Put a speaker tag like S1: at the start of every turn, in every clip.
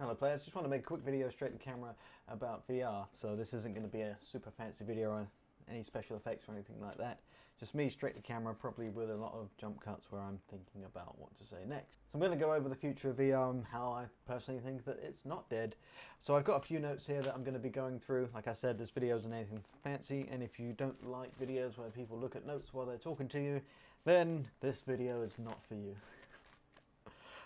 S1: Hello players, just want to make a quick video straight to camera about VR. So this isn't going to be a super fancy video or any special effects or anything like that. Just me straight to camera, probably with a lot of jump cuts where I'm thinking about what to say next. So I'm going to go over the future of VR and how I personally think that it's not dead. So I've got a few notes here that I'm going to be going through. Like I said, this video isn't anything fancy, and if you don't like videos where people look at notes while they're talking to you, then this video is not for you.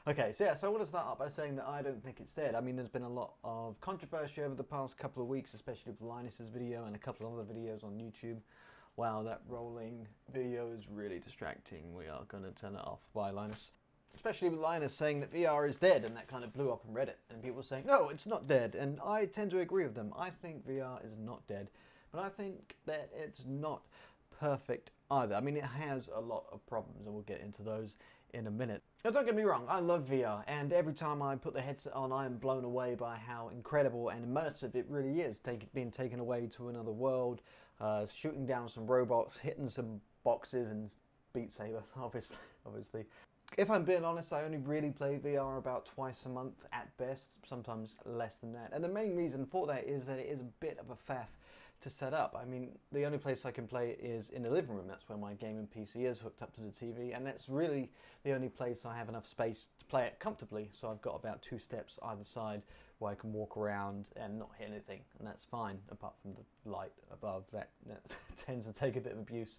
S1: Okay, so I want to start up by saying that I don't think it's dead. I mean, there's been a lot of controversy over the past couple of weeks, especially with Linus's video and a couple of other videos on YouTube. Wow, that rolling video is really distracting. We are going to turn it off. Bye, Linus. Especially with Linus saying that VR is dead, and that kind of blew up on Reddit. And people saying, no, it's not dead. And I tend to agree with them. I think VR is not dead. But I think that it's not perfect either. I mean, it has a lot of problems, and we'll get into those in a minute. Now, don't get me wrong, I love VR, and every time I put the headset on, I am blown away by how incredible and immersive it really is. Being taken away to another world, shooting down some robots, hitting some boxes, and Beat Saber, obviously. If I'm being honest, I only really play VR about twice a month at best, sometimes less than that. And the main reason for that is that it is a bit of a faff to set up. I mean, the only place I can play it is in the living room. That's where my gaming PC is hooked up to the TV, and that's really the only place I have enough space to play it comfortably. So I've got about 2 steps either side where I can walk around and not hit anything, and that's fine, apart from the light above. That tends to take a bit of abuse.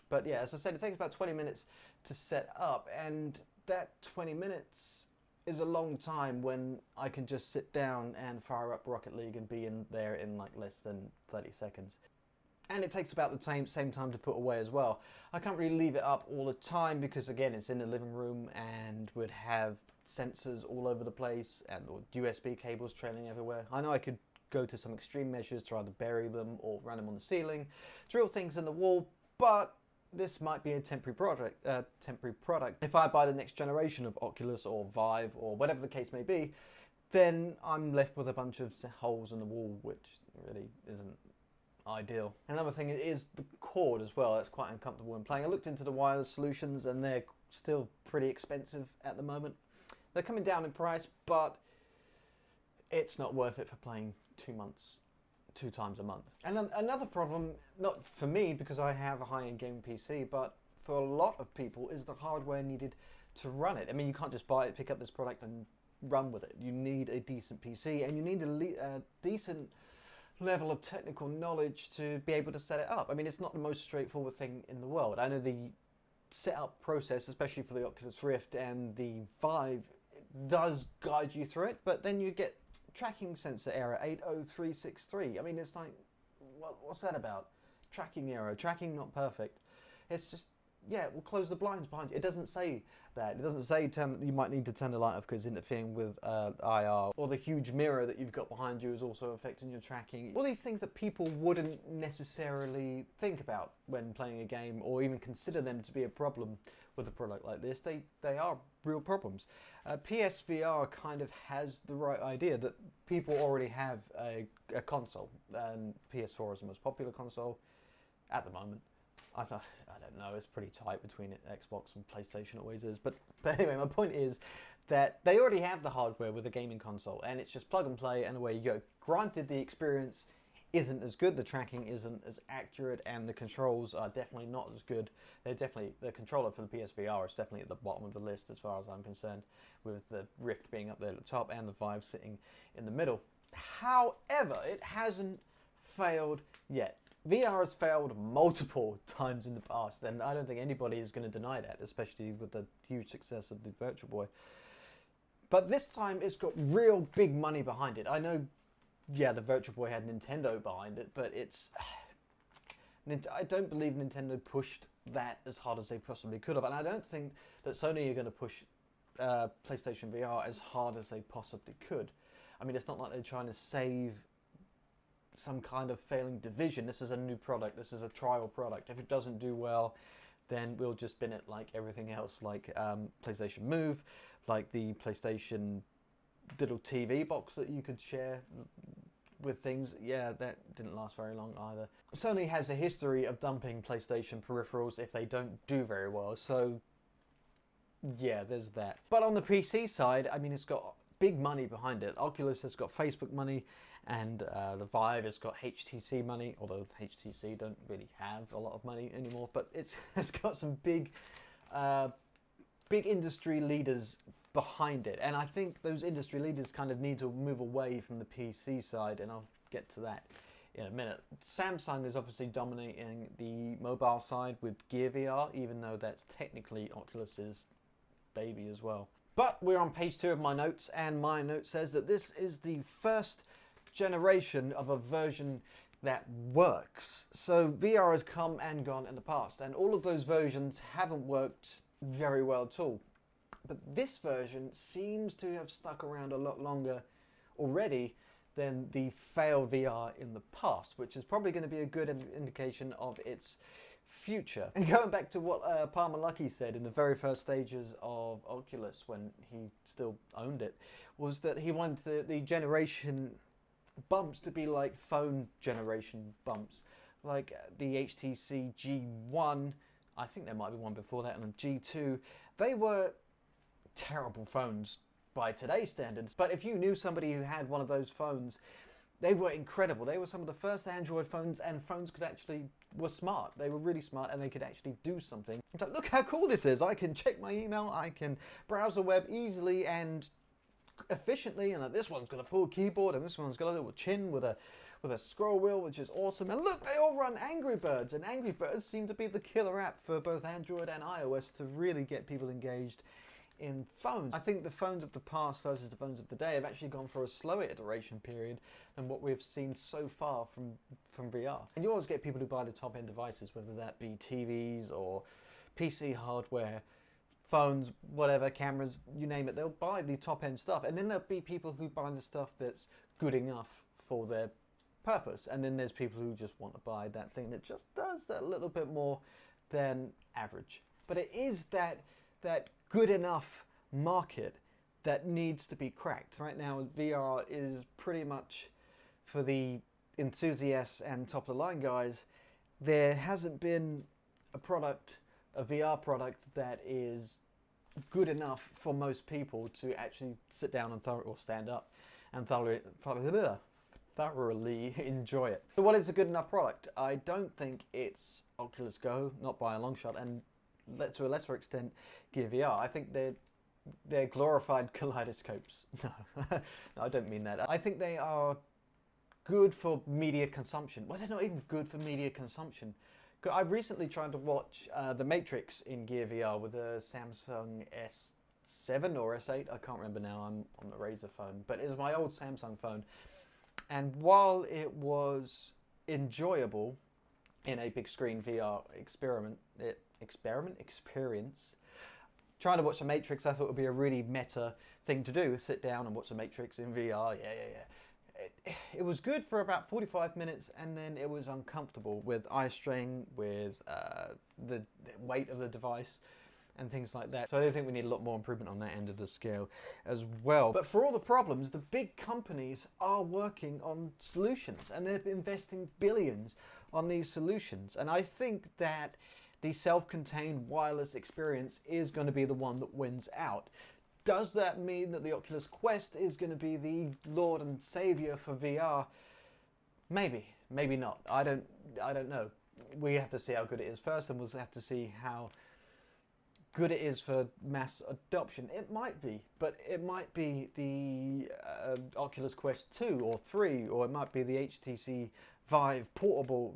S1: But yeah, as I said, it takes about 20 minutes to set up, and that 20 minutes is a long time when I can just sit down and fire up Rocket League and be in there in like less than 30 seconds. And it takes about the same time to put away as well. I can't really leave it up all the time because, again, it's in the living room and would have sensors all over the place and or USB cables trailing everywhere. I know I could go to some extreme measures to either bury them or run them on the ceiling, drill things in the wall, but this might be a temporary product. If I buy the next generation of Oculus or Vive or whatever the case may be, then I'm left with a bunch of holes in the wall, which really isn't ideal. Another thing is the cord as well. That's quite uncomfortable when playing. I looked into the wireless solutions, and they're still pretty expensive at the moment. They're coming down in price, but it's not worth it for playing 2 times a month. And another problem, not for me because I have a high-end gaming PC, but for a lot of people, is the hardware needed to run it. I mean, you can't just buy it, pick up this product and run with it. You need a decent PC, and you need a decent level of technical knowledge to be able to set it up. I mean, it's not the most straightforward thing in the world. I know the setup process, especially for the Oculus Rift and the Vive, does guide you through it, but then you get tracking sensor error 80363. I mean, it's like, what's that about? Tracking error, tracking not perfect. It's just, yeah, we'll close the blinds behind you. It doesn't say that. It doesn't say you might need to turn the light off because it's interfering with IR, or the huge mirror that you've got behind you is also affecting your tracking. All these things that people wouldn't necessarily think about when playing a game or even consider them to be a problem with a product like this, they are real problems. PSVR kind of has the right idea that people already have a console, and PS4 is the most popular console at the moment. I don't know, it's pretty tight between Xbox and PlayStation, always is. But anyway, my point is that they already have the hardware with a gaming console, and it's just plug and play and away you go. Granted, the experience isn't as good, the tracking isn't as accurate, and the controls are definitely not as good. The controller for the PSVR is definitely at the bottom of the list as far as I'm concerned, with the Rift being up there at the top and the Vive sitting in the middle. However, it hasn't failed yet. VR has failed multiple times in the past, and I don't think anybody is going to deny that, especially with the huge success of the Virtual Boy. But this time it's got real big money behind it. I know, yeah, the Virtual Boy had Nintendo behind it, but I don't believe Nintendo pushed that as hard as they possibly could have, and I don't think that Sony are going to push PlayStation VR as hard as they possibly could. I mean, it's not like they're trying to save some kind of failing division. This is a new product. This is a trial product. If it doesn't do well, then we'll just bin it like everything else, like PlayStation Move, like the PlayStation little TV box that you could share with things. Yeah, that didn't last very long either. Sony has a history of dumping PlayStation peripherals if they don't do very well, so yeah, there's that. But on the PC side, I mean, it's got big money behind it. Oculus has got Facebook money, and the Vive has got HTC money, although HTC don't really have a lot of money anymore, but it's got some big industry leaders behind it. And I think those industry leaders kind of need to move away from the PC side, and I'll get to that in a minute. Samsung is obviously dominating the mobile side with Gear VR, even though that's technically Oculus's baby as well. But we're on page 2 of my notes, and my note says that this is the first generation of a version that works. So VR has come and gone in the past, and all of those versions haven't worked very well at all. But this version seems to have stuck around a lot longer already than the failed VR in the past, which is probably going to be a good indication of its future. And going back to what Palmer Luckey said in the very first stages of Oculus, when he still owned it, was that he wanted the generation bumps to be like phone generation bumps, like the HTC G1. I think there might be one before that, and the G2. They were terrible phones by today's standards, but if you knew somebody who had one of those phones, they were incredible. They were some of the first Android phones, and phones were smart. They were really smart, and they could actually do something. It's like, look how cool this is. I can check my email, I can browse the web easily and efficiently, and this one's got a full keyboard, and this one's got a little chin with a scroll wheel, which is awesome. And look, they all run Angry Birds, and Angry Birds seem to be the killer app for both Android and iOS to really get people engaged in phones. I think the phones of the past versus the phones of today have actually gone for a slower iteration period than what we've seen so far from VR. And you always get people who buy the top-end devices, whether that be TVs or PC hardware, phones, whatever, cameras, you name it. They'll buy the top-end stuff, and then there'll be people who buy the stuff that's good enough for their purpose, and then there's people who just want to buy that thing that just does that little bit more than average. But it is that good enough market that needs to be cracked. Right now, VR is pretty much for the enthusiasts and top-of-the-line guys. There hasn't been a VR product that is good enough for most people to actually sit down and or stand up and thoroughly enjoy it. So what is a good enough product? I don't think it's Oculus Go, not by a long shot, and to a lesser extent Gear VR. I think they're glorified kaleidoscopes. No, I don't mean that. I think they are good for media consumption. Well, they're not even good for media consumption. I recently tried to watch The Matrix in Gear VR with a Samsung S7 or S8. I can't remember now, I'm on the Razer phone, but it was my old Samsung phone. And while it was enjoyable in a big screen VR experience, trying to watch The Matrix, I thought it would be a really meta thing to do, sit down and watch The Matrix in VR, It was good for about 45 minutes, and then it was uncomfortable with eye strain, with the weight of the device, and things like that. So I do think we need a lot more improvement on that end of the scale as well. But for all the problems, the big companies are working on solutions, and they're investing billions on these solutions. And I think that the self-contained wireless experience is going to be the one that wins out. Does that mean that the Oculus Quest is going to be the Lord and Savior for VR? Maybe, maybe not. I don't know. We have to see how good it is first, and we'll have to see how good it is for mass adoption. It might be, but it might be the Oculus Quest 2 or 3, or it might be the HTC Vive Portable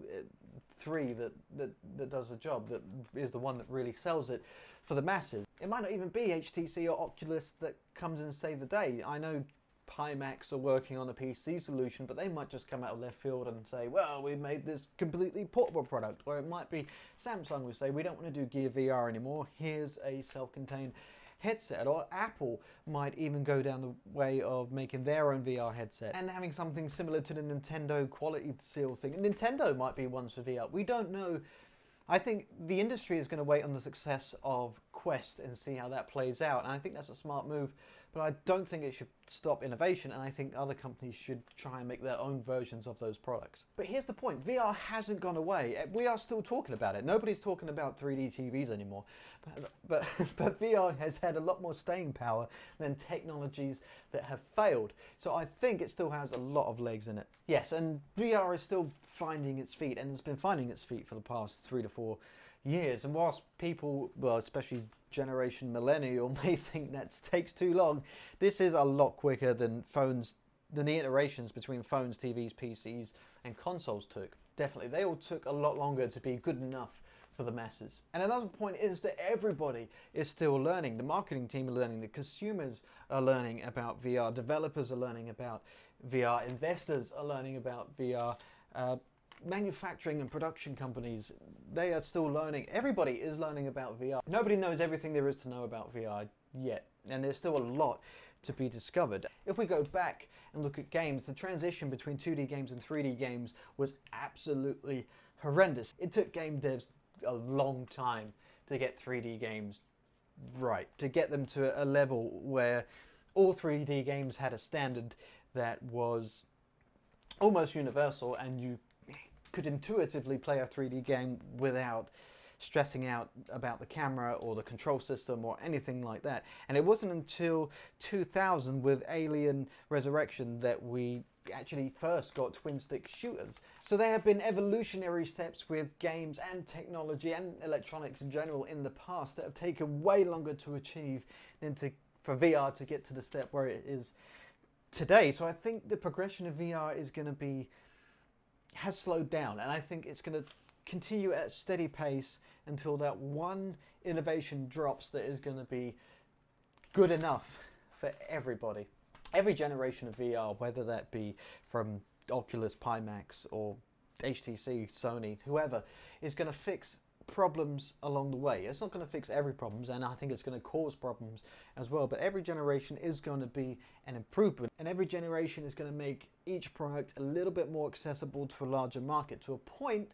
S1: 3 that does the job, that is the one that really sells it for the masses. It might not even be HTC or Oculus that comes and save the day. I know Pimax are working on a PC solution, but they might just come out of left field and say, well, we made this completely portable product. Or it might be Samsung who say, we don't want to do Gear VR anymore, here's a self-contained headset. Or Apple might even go down the way of making their own VR headset and having something similar to the Nintendo quality seal thing. And Nintendo might be ones for VR. We don't know. I think the industry is going to wait on the success of Quest and see how that plays out. And I think that's a smart move, but I don't think it should stop innovation, and I think other companies should try and make their own versions of those products. But here's the point, VR hasn't gone away. We are still talking about it. Nobody's talking about 3D TVs anymore, but VR has had a lot more staying power than technologies that have failed. So I think it still has a lot of legs in it. Yes, and VR is still finding its feet, and it's been finding its feet for the past 3 to 4 years. And whilst people, well, especially generation millennial, may think that takes too long, this is a lot quicker than the iterations between phones, TVs, PCs and consoles took. Definitely, they all took a lot longer to be good enough for the masses. And another point is that everybody is still learning. The marketing team are learning, the consumers are learning about VR, developers are learning about VR, investors are learning about VR, manufacturing and production companies, they are still learning. Everybody is learning about VR. Nobody knows everything there is to know about VR yet, and there's still a lot to be discovered. If we go back and look at games, the transition between 2D games and 3D games was absolutely horrendous. It took game devs a long time to get 3D games right, to get them to a level where all 3D games had a standard that was almost universal, and you could intuitively play a 3D game without stressing out about the camera or the control system or anything like that. And it wasn't until 2000 with Alien Resurrection that we actually first got twin stick shooters. So there have been evolutionary steps with games and technology and electronics in general in the past that have taken way longer to achieve than for VR to get to the step where it is today. So I think the progression of VR is going to has slowed down, and I think it's going to continue at a steady pace until that one innovation drops that is going to be good enough for everybody. Every generation of VR, whether that be from Oculus, Pimax or HTC, Sony, whoever, is going to fix problems along the way. It's not going to fix every problem, and I think it's going to cause problems as well, but every generation is going to be an improvement, and every generation is going to make each product a little bit more accessible to a larger market, to a point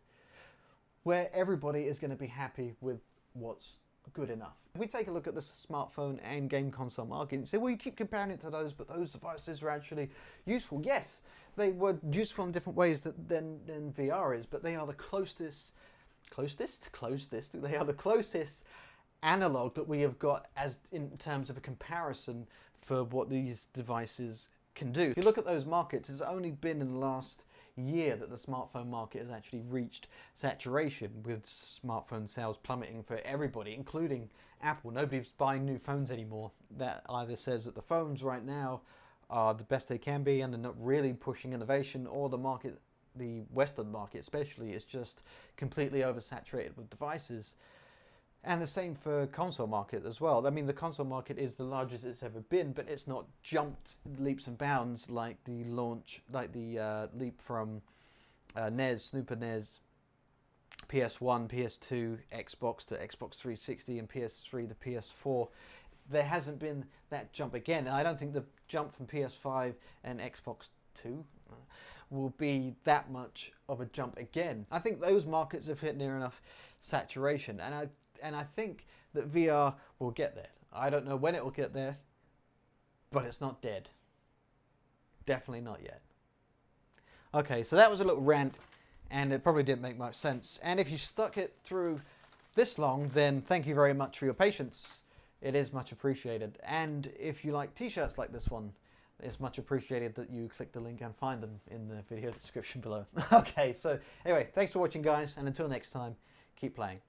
S1: where everybody is going to be happy with what's good enough. If we take a look at the smartphone and game console market and say, well, you keep comparing it to those, but those devices are actually useful. Yes, they were useful in different ways than VR is, but they are the closest analog that we have got as in terms of a comparison for what these devices can do. If you look at those markets, it's only been in the last year that the smartphone market has actually reached saturation, with smartphone sales plummeting for everybody, including Apple. Nobody's buying new phones anymore. That either says that the phones right now are the best they can be and they're not really pushing innovation, or the market, the Western market especially, is just completely oversaturated with devices. And the same for console market as well. I mean, the console market is the largest it's ever been, but it's not jumped leaps and bounds like the leap from NES, Super NES, PS1, PS2, Xbox to Xbox 360 and PS3 to PS4. There hasn't been that jump again. And I don't think the jump from PS5 and Xbox 2 will be that much of a jump again. I think those markets have hit near enough saturation, and I think that VR will get there. I don't know when it will get there, but it's not dead. Definitely not yet. Okay, so that was a little rant, and it probably didn't make much sense. And if you stuck it through this long, then thank you very much for your patience. It is much appreciated. And if you like t-shirts like this one, it's much appreciated that you click the link and find them in the video description below. Okay, so anyway, thanks for watching, guys, and until next time, keep playing.